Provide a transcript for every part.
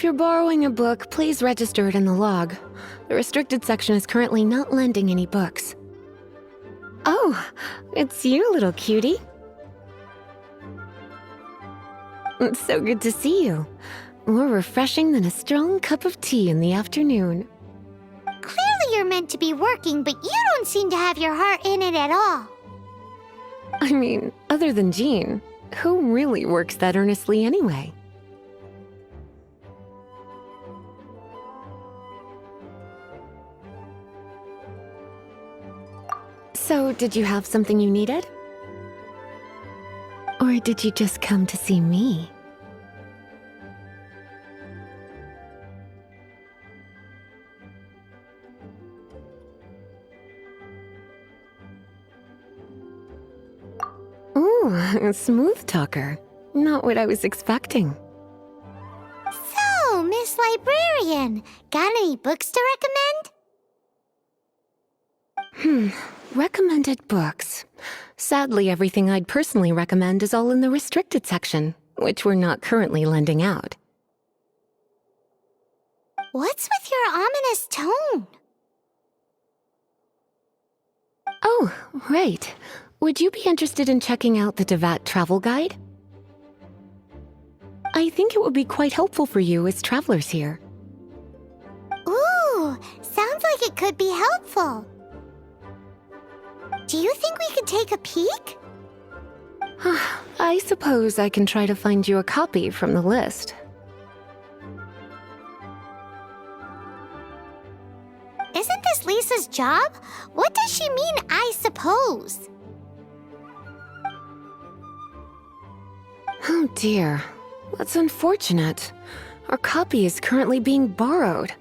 If you're borrowing a book, please register it in the log. The restricted section is currently not lending any books. Oh, it's you, little cutie. It's so good to see you. More refreshing than a strong cup of tea in the afternoon. Clearly you're meant to be working, but you don't seem to have your heart in it at all. I mean, other than Jean, who really works that earnestly anyway? So, did you have something you needed? Or did you just come to see me? Ooh, a smooth talker. Not what I was expecting. So, Miss Librarian, got any books to recommend? Recommended books. Sadly, everything I'd personally recommend is all in the restricted section, which we're not currently lending out. What's with your ominous tone? Oh, right. Would you be interested in checking out the Devat travel guide? I think it would be quite helpful for you as travelers here. Ooh, sounds like it could be helpful. Do you think we could take a peek? I suppose I can try to find you a copy from the list. Isn't this Lisa's job? What does she mean, I suppose? Oh dear, that's unfortunate. Our copy is currently being borrowed.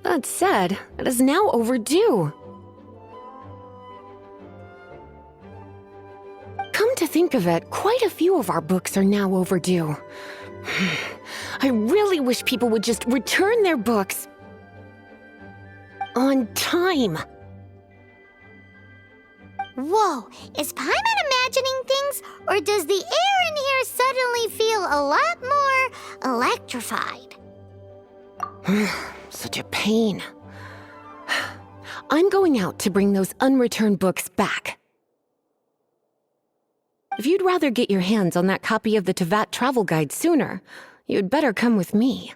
That said, it is now overdue. Come to think of it, quite a few of our books are now overdue. I really wish people would just return their books on time. Whoa, is Paimon imagining things, or does the air in here suddenly feel a lot more electrified? Such a pain. I'm going out to bring those unreturned books back. If you'd rather get your hands on that copy of the Tevat travel guide sooner, you'd better come with me.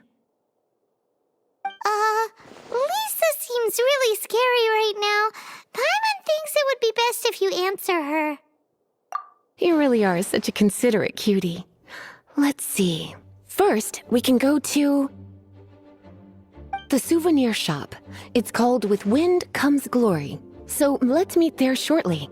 Lisa seems really scary right now. Paimon thinks it would be best if you answer her. You really are such a considerate cutie. Let's see. First, we can go to the souvenir shop. It's called With Wind Comes Glory. So let's meet there shortly.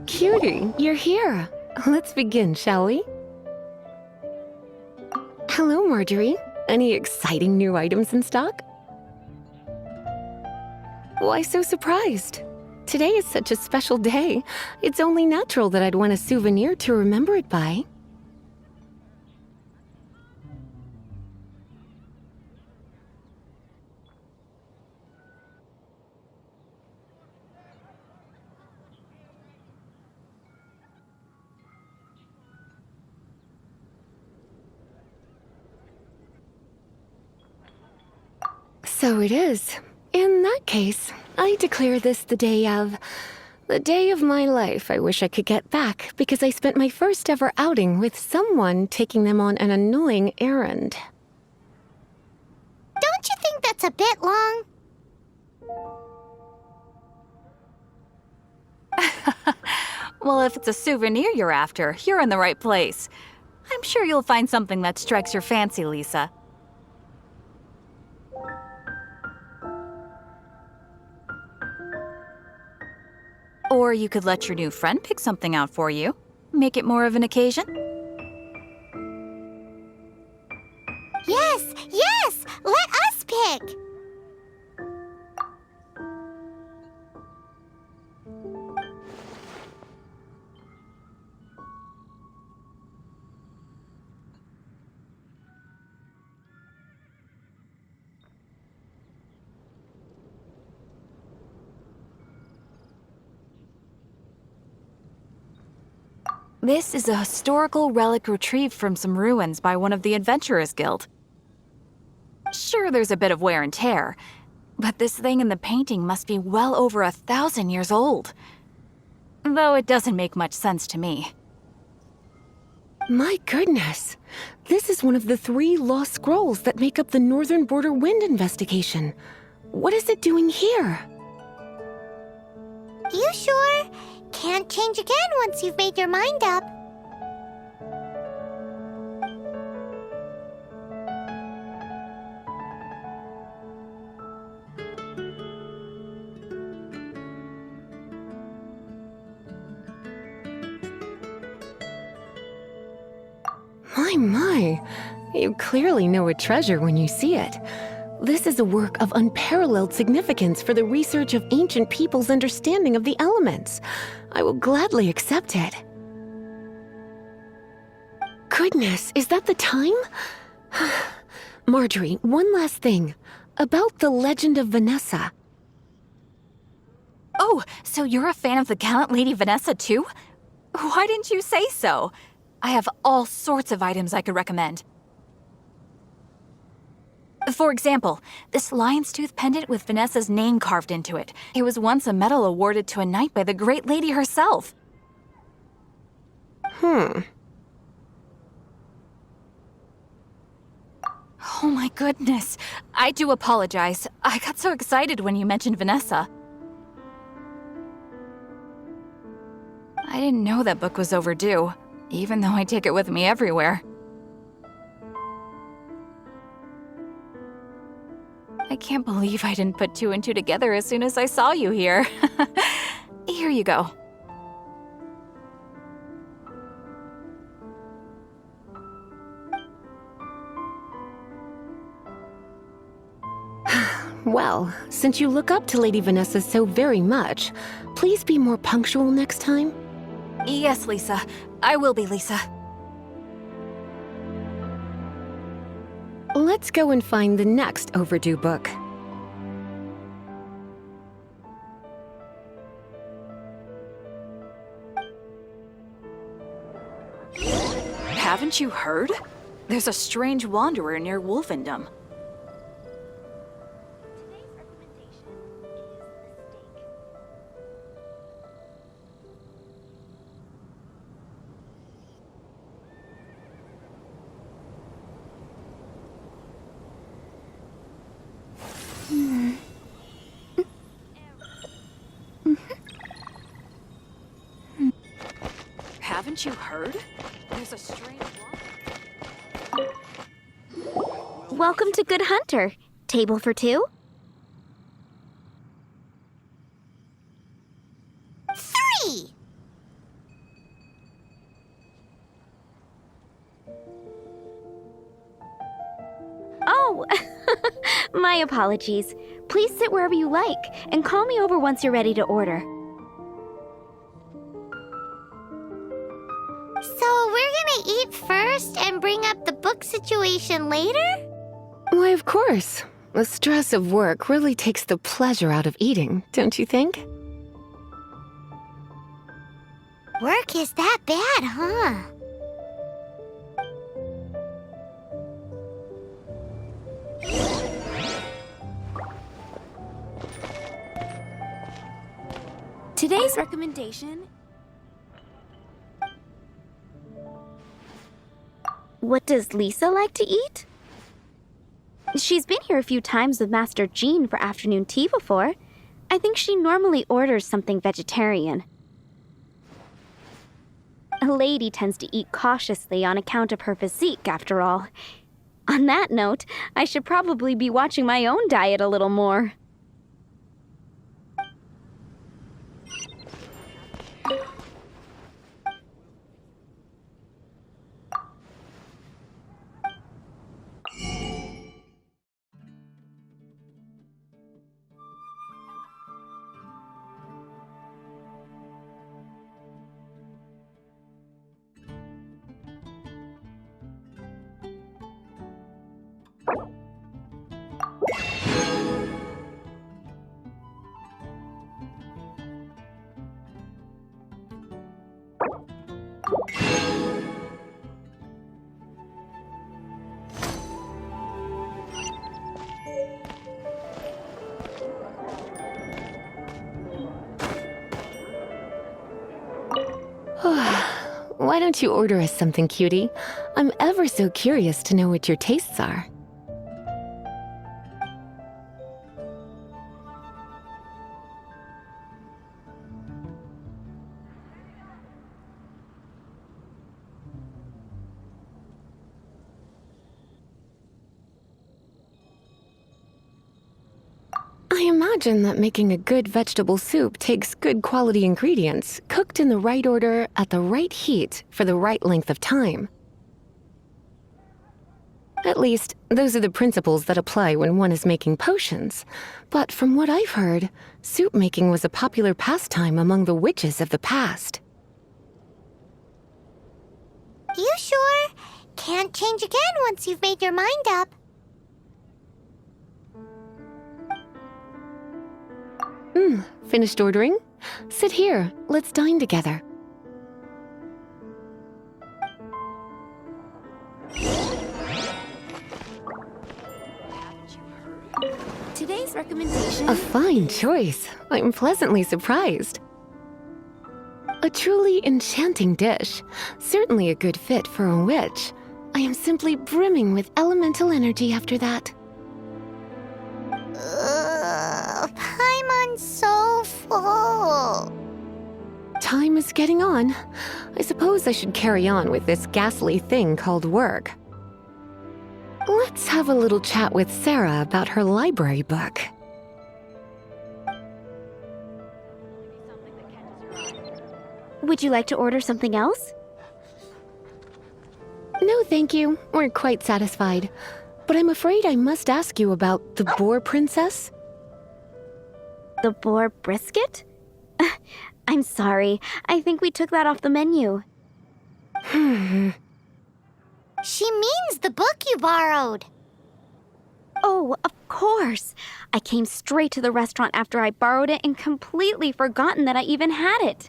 Cutie, you're here. Let's begin, shall we? Hello, Marjorie. Any exciting new items in stock? Why so surprised? Today is such a special day. It's only natural that I'd want a souvenir to remember it by. So it is. In that case, I declare this the day of my life I wish I could get back because I spent my first ever outing with someone taking them on an annoying errand. think that's a bit long? Well, if it's a souvenir you're after, you're in the right place. I'm sure you'll find something that strikes your fancy, Lisa. Or you could let your new friend pick something out for you. Make it more of an occasion. Yes, yes! Let us pick! This is a historical relic retrieved from some ruins by one of the Adventurers Guild. Sure, there's a bit of wear and tear, but this thing in the painting must be well over 1,000 years old. Though it doesn't make much sense to me. My goodness. This is one of the 3 lost scrolls that make up the Northern Border Wind investigation. What is it doing here? You sure? Can't change again once you've made your mind up. My. You clearly know a treasure when you see it. This is a work of unparalleled significance for the research of ancient people's understanding of the elements. I will gladly accept it. Goodness, is that the time? Marjorie, one last thing. About the legend of Vanessa. Oh, so you're a fan of the gallant Lady Vanessa too? Why didn't you say so? I have all sorts of items I could recommend. For example, this lion's tooth pendant with Vanessa's name carved into it. It was once a medal awarded to a knight by the great lady herself. Hmm. Oh my goodness. I do apologize. I got so excited when you mentioned Vanessa. I didn't know that book was overdue, even though I take it with me everywhere. I can't believe I didn't put 2 and 2 together as soon as I saw you here. Here you go. Well, since you look up to Lady Vanessa so very much, please be more punctual next time. Yes, Lisa. I will be, Lisa. Let's go and find the next overdue book. Haven't you heard? There's a strange wanderer near Wolfendom. Haven't you heard? There's a strange wanderer. Welcome to Good Hunter. Table for 2? 3! Oh, my apologies. Please sit wherever you like, and call me over once you're ready to order. So we're gonna eat first and bring up the book situation later? Why, of course. The stress of work really takes the pleasure out of eating, don't you think? Work is that bad, huh? Today's recommendation... What does Lisa like to eat? She's been here a few times with Master Jean for afternoon tea before. I think she normally orders something vegetarian. A lady tends to eat cautiously on account of her physique, after all. On that note, I should probably be watching my own diet a little more. Why don't you order us something, cutie? I'm ever so curious to know what your tastes are. I imagine that making a good vegetable soup takes good quality ingredients, cooked in the right order, at the right heat, for the right length of time. At least, those are the principles that apply when one is making potions. But from what I've heard, soup making was a popular pastime among the witches of the past. You sure? Can't change again once you've made your mind up. Finished ordering? Sit here, let's dine together. Today's recommendation... A fine choice. I'm pleasantly surprised. A truly enchanting dish. Certainly a good fit for a witch. I am simply brimming with elemental energy after that. Paimon's so full. Time is getting on. I suppose I should carry on with this ghastly thing called work. Let's have a little chat with Sarah about her library book. Would you like to order something else? No, thank you. We're quite satisfied. But I'm afraid I must ask you about the boar princess. The boar brisket? I'm sorry. I think we took that off the menu. She means the book you borrowed. Oh, of course. I came straight to the restaurant after I borrowed it and completely forgotten that I even had it.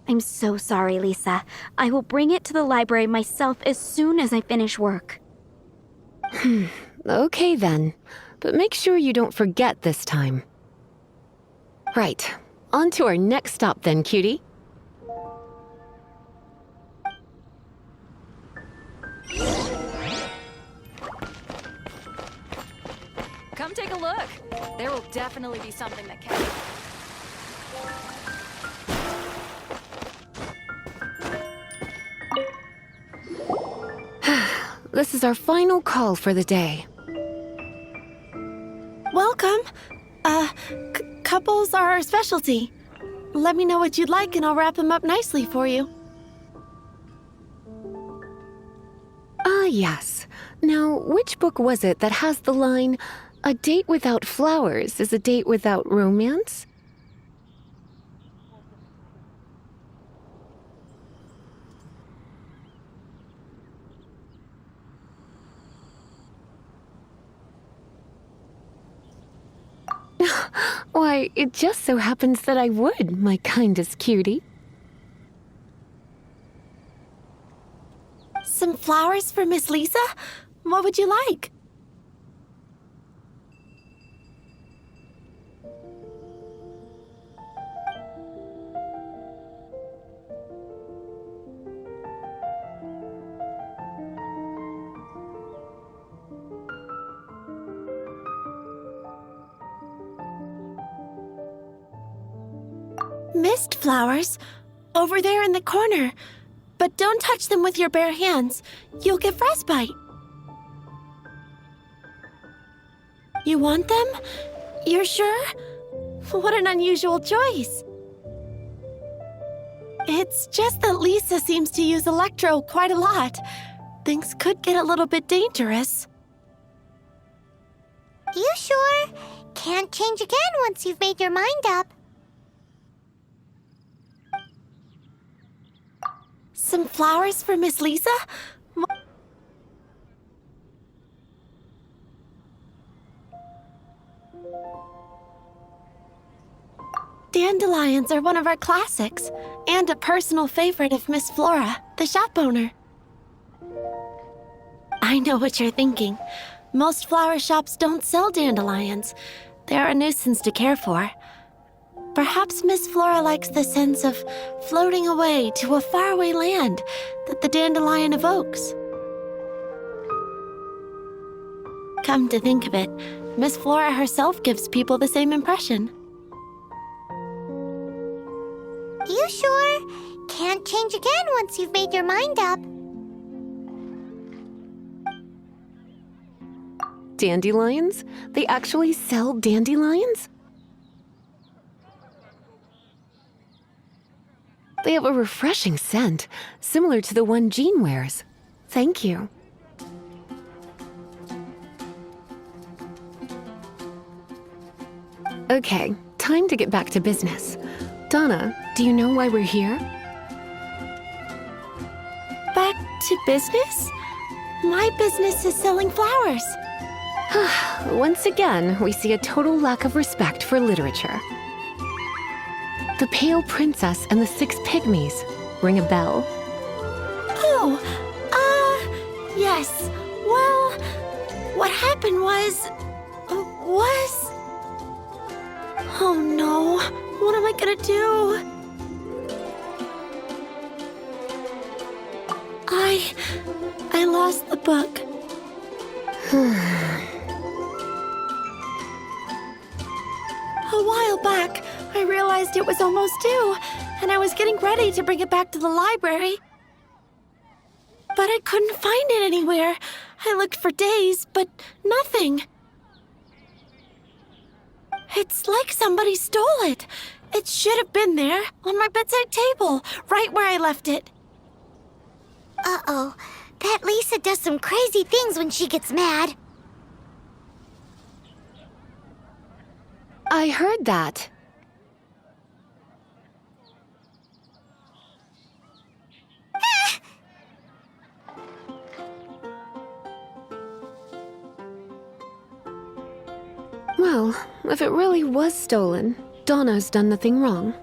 I'm so sorry, Lisa. I will bring it to the library myself as soon as I finish work. Okay then. But make sure you don't forget this time. Right. On to our next stop then, cutie. Come take a look. There will definitely be something that can... This is our final call for the day. Welcome. Couples are our specialty. Let me know what you'd like and I'll wrap them up nicely for you. Ah, yes. Now, which book was it that has the line, "A date without flowers is a date without romance"? Why, it just so happens that I would, my kindest cutie. Some flowers for Miss Lisa? What would you like? Mist flowers. Over there in the corner. But don't touch them with your bare hands. You'll get frostbite. You want them? You're sure? What an unusual choice. It's just that Lisa seems to use Electro quite a lot. Things could get a little bit dangerous. You sure? Can't change again once you've made your mind up. Some flowers for Miss Lisa? Dandelions are one of our classics, and a personal favorite of Miss Flora, the shop owner. I know what you're thinking. Most flower shops don't sell dandelions. They're a nuisance to care for. Perhaps Miss Flora likes the sense of floating away to a faraway land that the dandelion evokes. Come to think of it, Miss Flora herself gives people the same impression. You sure? Can't change again once you've made your mind up. Dandelions? They actually sell dandelions? They have a refreshing scent, similar to the one Jean wears. Thank you. Okay, time to get back to business. Donna, do you know why we're here? Back to business? My business is selling flowers. Once again, we see a total lack of respect for literature. The Pale Princess and the Six Pygmies. Ring a bell? Oh, yes. Well, what happened was... Oh no, what am I gonna do? I lost the book. A while back, I realized it was almost due, and I was getting ready to bring it back to the library. But I couldn't find it anywhere. I looked for days, but nothing. It's like somebody stole it. It should have been there, on my bedside table, right where I left it. Uh-oh. That Lisa does some crazy things when she gets mad. I heard that. Well, if it really was stolen, Donna's done nothing wrong.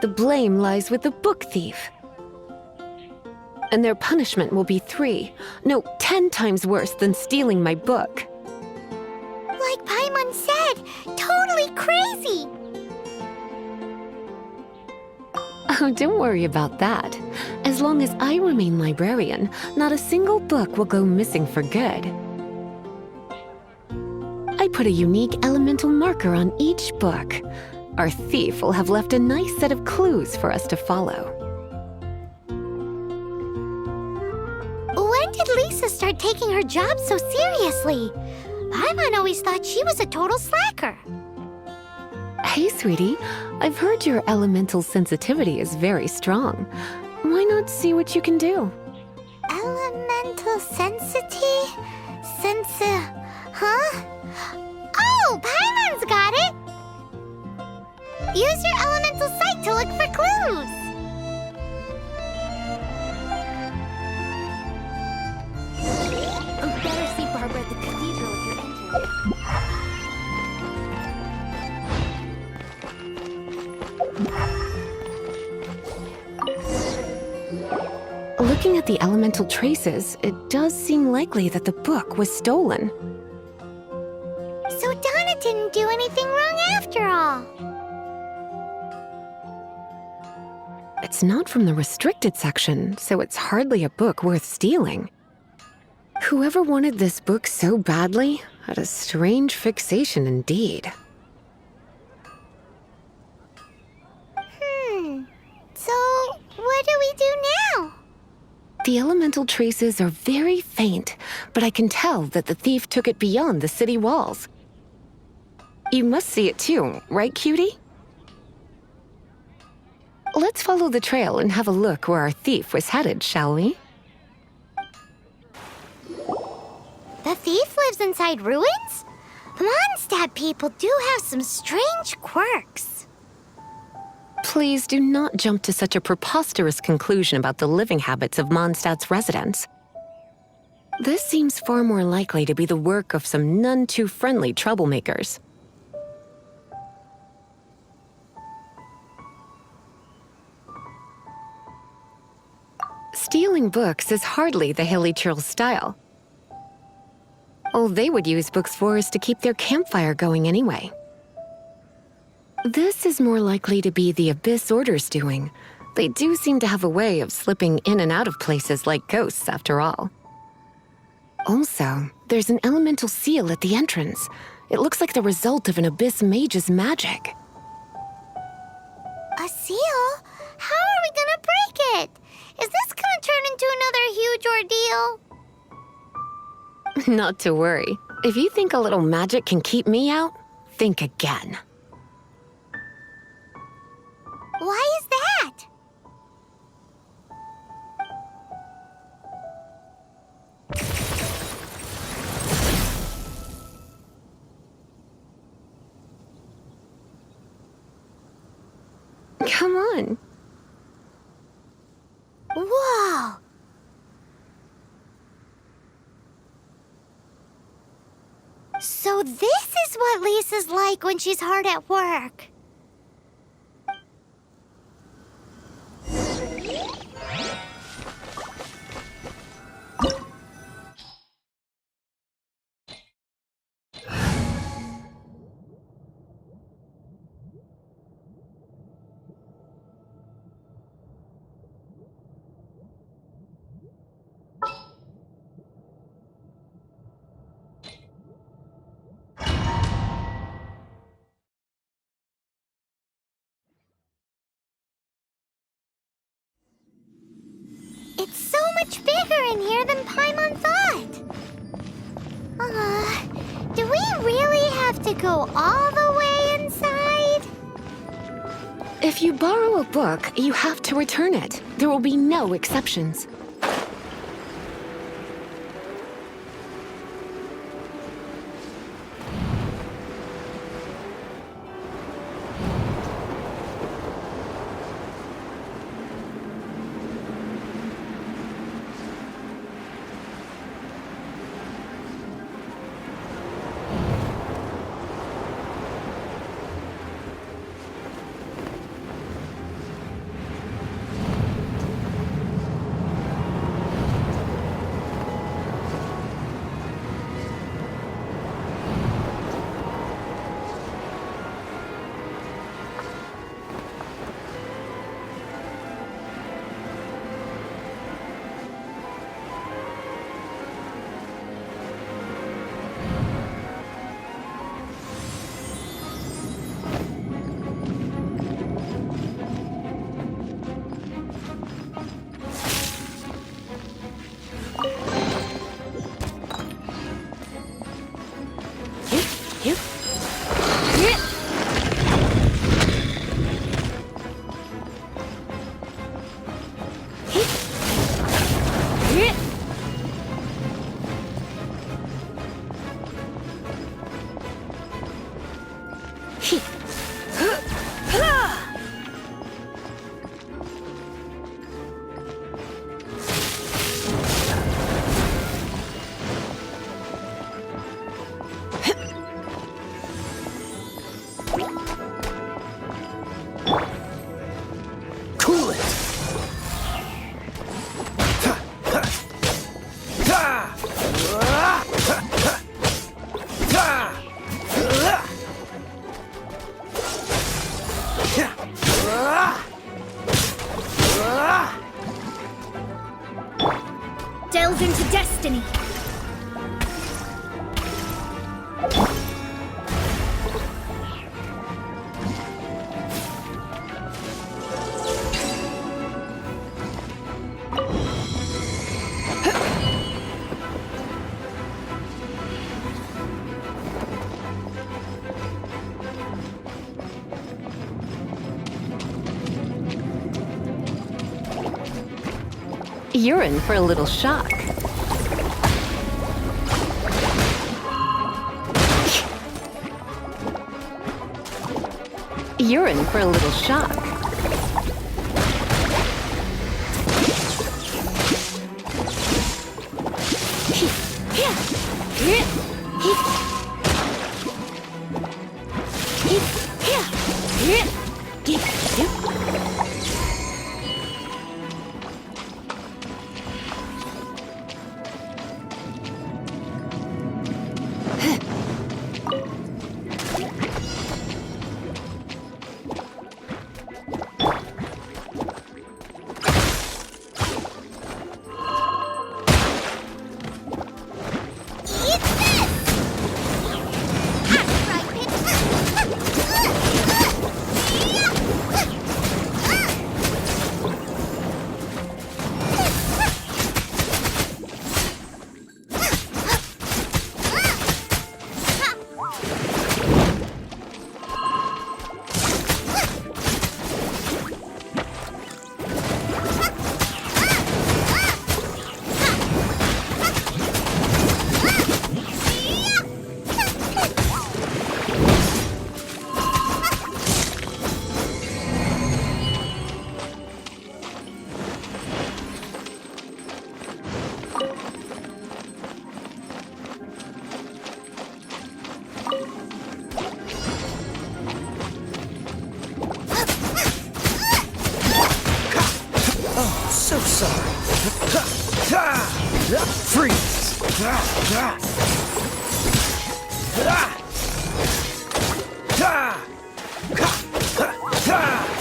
The blame lies with the book thief. And their punishment will be 10 times worse than stealing my book. Like Paimon said, totally crazy. Oh, don't worry about that. As long as I remain librarian, not a single book will go missing for good. I put a unique elemental marker on each book. Our thief will have left a nice set of clues for us to follow. When did Lisa start taking her job so seriously? Paimon always thought she was a total slacker. Hey, sweetie, I've heard your elemental sensitivity is very strong. Why not see what you can do? Elemental huh? Oh, Paimon's got it! Use your elemental sight to look for clues. Better see Barbara at the cathedral if you're entering. Looking at the elemental traces, it does seem likely that the book was stolen. So Donna didn't do anything wrong after all. It's not from the restricted section, so it's hardly a book worth stealing. Whoever wanted this book so badly had a strange fixation indeed. The elemental traces are very faint, but I can tell that the thief took it beyond the city walls. You must see it too, right, cutie? Let's follow the trail and have a look where our thief was headed, shall we? The thief lives inside ruins? Mondstadt people do have some strange quirks. Please do not jump to such a preposterous conclusion about the living habits of Mondstadt's residents. This seems far more likely to be the work of some none-too-friendly troublemakers. Stealing books is hardly the Hilly Churl's style. All they would use books for is to keep their campfire going anyway. This is more likely to be the Abyss Order's doing. They do seem to have a way of slipping in and out of places like ghosts, after all. Also, there's an elemental seal at the entrance. It looks like the result of an Abyss mage's magic. A seal? How are we gonna break it? Is this gonna turn into another huge ordeal? Not to worry. If you think a little magic can keep me out, think again. Why is that? Come on. Whoa! So this is what Lisa's like when she's hard at work. It's so much bigger in here than Paimon thought. Do we really have to go all the way inside? If you borrow a book, you have to return it. There will be no exceptions. Delve into destiny. You're in for a little shock. You're in for a little shock. So sorry. Freeze!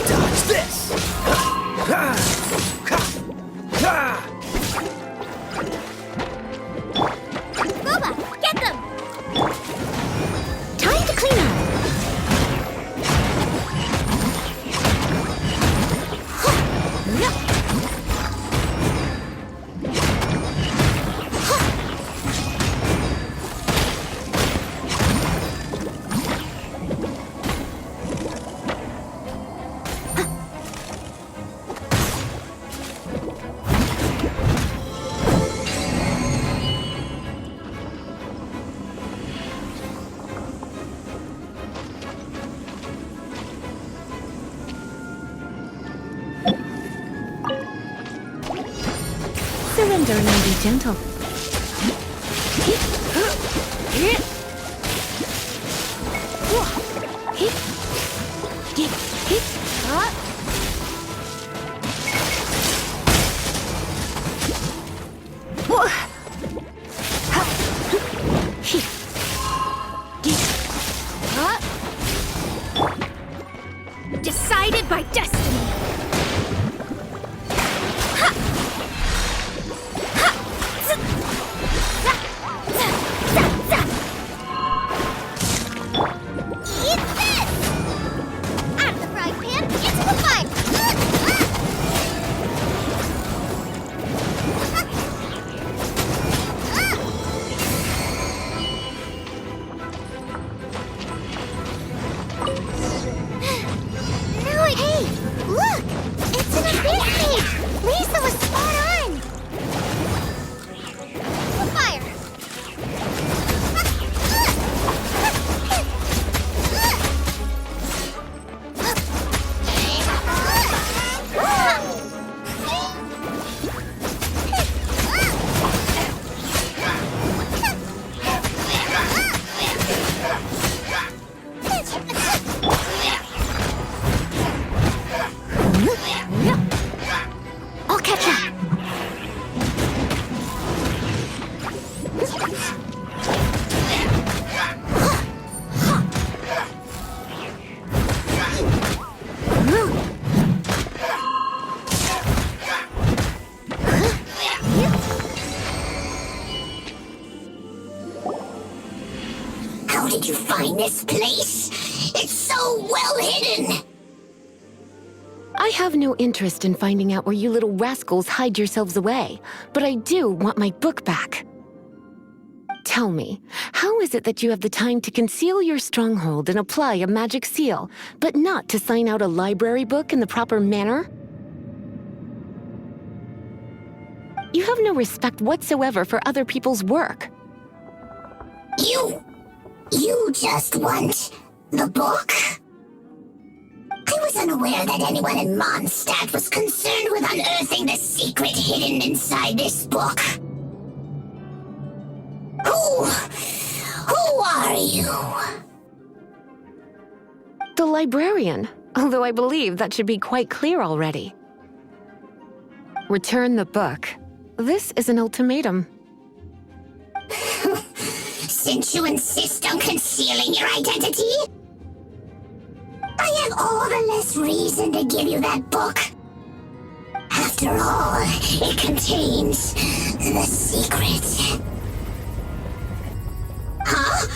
Dodge this! Boba, get them! Time to clean up. Surrender and be gentle. Decided by destiny. Eat this! Out of the frying pan, into the fire! No, hey, look! It's an abyss cave! Lisa was spot on! The fire! I'll catch up. How did you find this place? It's so well hidden! I have no interest in finding out where you little rascals hide yourselves away, but I do want my book back. Tell me, how is it that you have the time to conceal your stronghold and apply a magic seal, but not to sign out a library book in the proper manner? You have no respect whatsoever for other people's work. You just want the book? I was unaware that anyone in Mondstadt was concerned with unearthing the secret hidden inside this book. Who are you? The librarian, although I believe that should be quite clear already. Return the book. This is an ultimatum. Since you insist on concealing your identity, I have all the less reason to give you that book. After all, it contains the secret. Huh?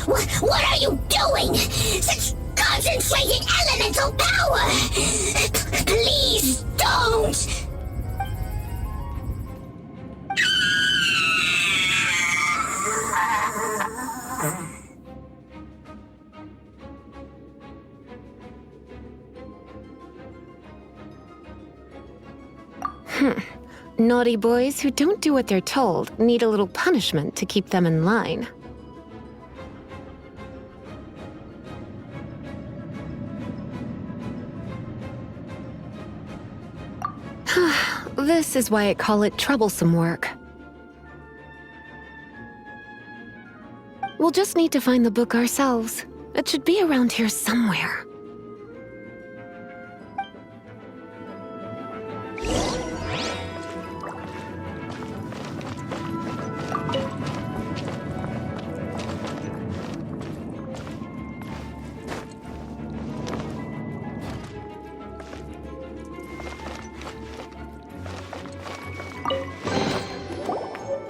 What are you doing? Such concentrated elemental power! Please don't! Naughty boys who don't do what they're told need a little punishment to keep them in line. This is why I call it troublesome work. We'll just need to find the book ourselves. It should be around here somewhere.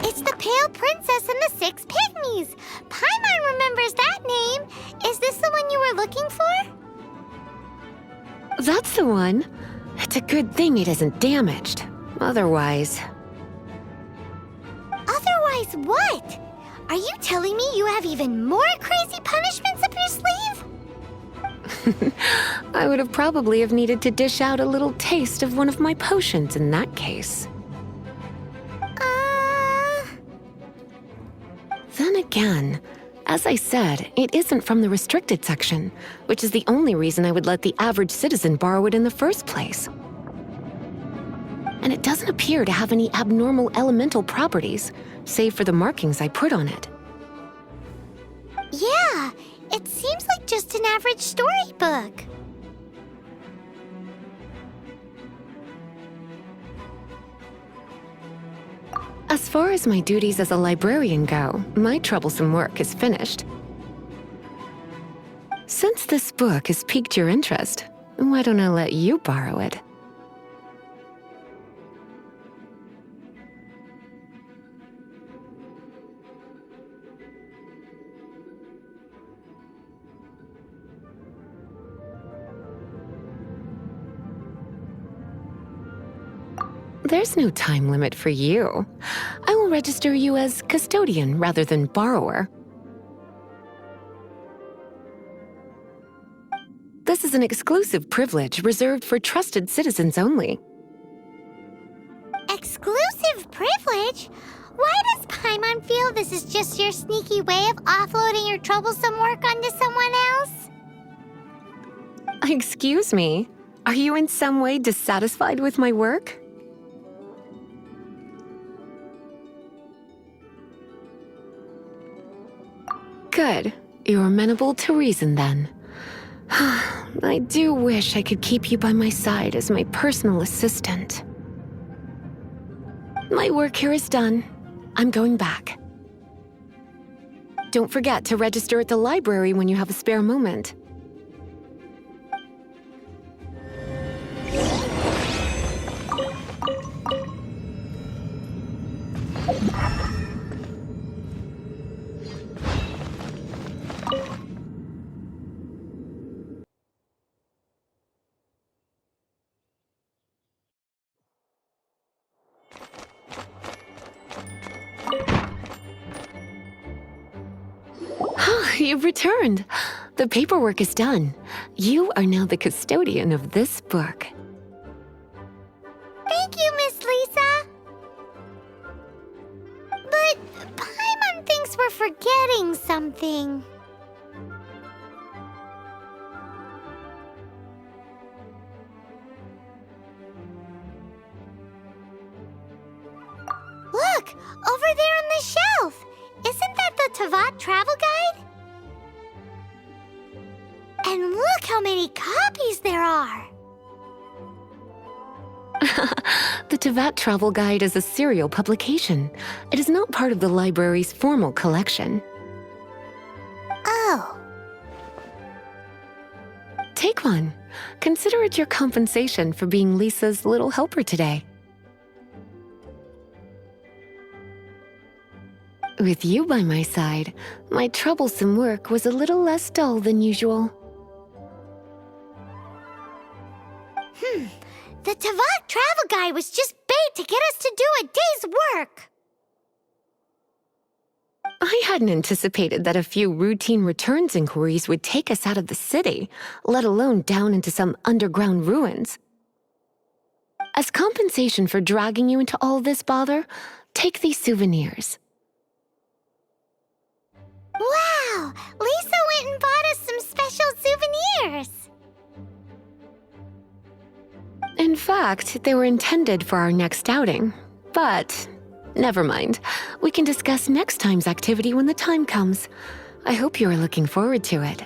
It's the Pale Princess and the Six Pygmies! Paimon remembers that name! Is this the one you were looking for? That's the one. It's a good thing it isn't damaged. Otherwise... Otherwise what? Are you telling me you have even more crazy punishments up your sleeve? I would have probably have needed to dish out a little taste of one of my potions in that case. Then again, as I said, it isn't from the restricted section, which is the only reason I would let the average citizen borrow it in the first place. And it doesn't appear to have any abnormal elemental properties, save for the markings I put on it. Yeah, it seems like just an average storybook. As far as my duties as a librarian go, my troublesome work is finished. Since this book has piqued your interest, why don't I let you borrow it? There's no time limit for you. I will register you as custodian rather than borrower. This is an exclusive privilege reserved for trusted citizens only. Exclusive privilege? Why does Paimon feel this is just your sneaky way of offloading your troublesome work onto someone else? Excuse me, are you in some way dissatisfied with my work? Good. You're amenable to reason then. I do wish I could keep you by my side as my personal assistant. My work here is done. I'm going back. Don't forget to register at the library when you have a spare moment. You've returned. The paperwork is done. You are now the custodian of this book. Thank you, Miss Lisa. we're forgetting something. Look! Over there on the shelf! Isn't that the Tavat travel guide? And look how many copies there are! The Tavat Travel Guide is a serial publication. It is not part of the library's formal collection. Oh. Take one. Consider it your compensation for being Lisa's little helper today. With you by my side, my troublesome work was a little less dull than usual. The Tavat travel guide was just bait to get us to do a day's work. I hadn't anticipated that a few routine returns inquiries would take us out of the city, let alone down into some underground ruins. As compensation for dragging you into all this bother, take these souvenirs. Wow! Lisa went and bought us some special souvenirs. In fact, they were intended for our next outing. But, never mind. We can discuss next time's activity when the time comes. I hope you are looking forward to it.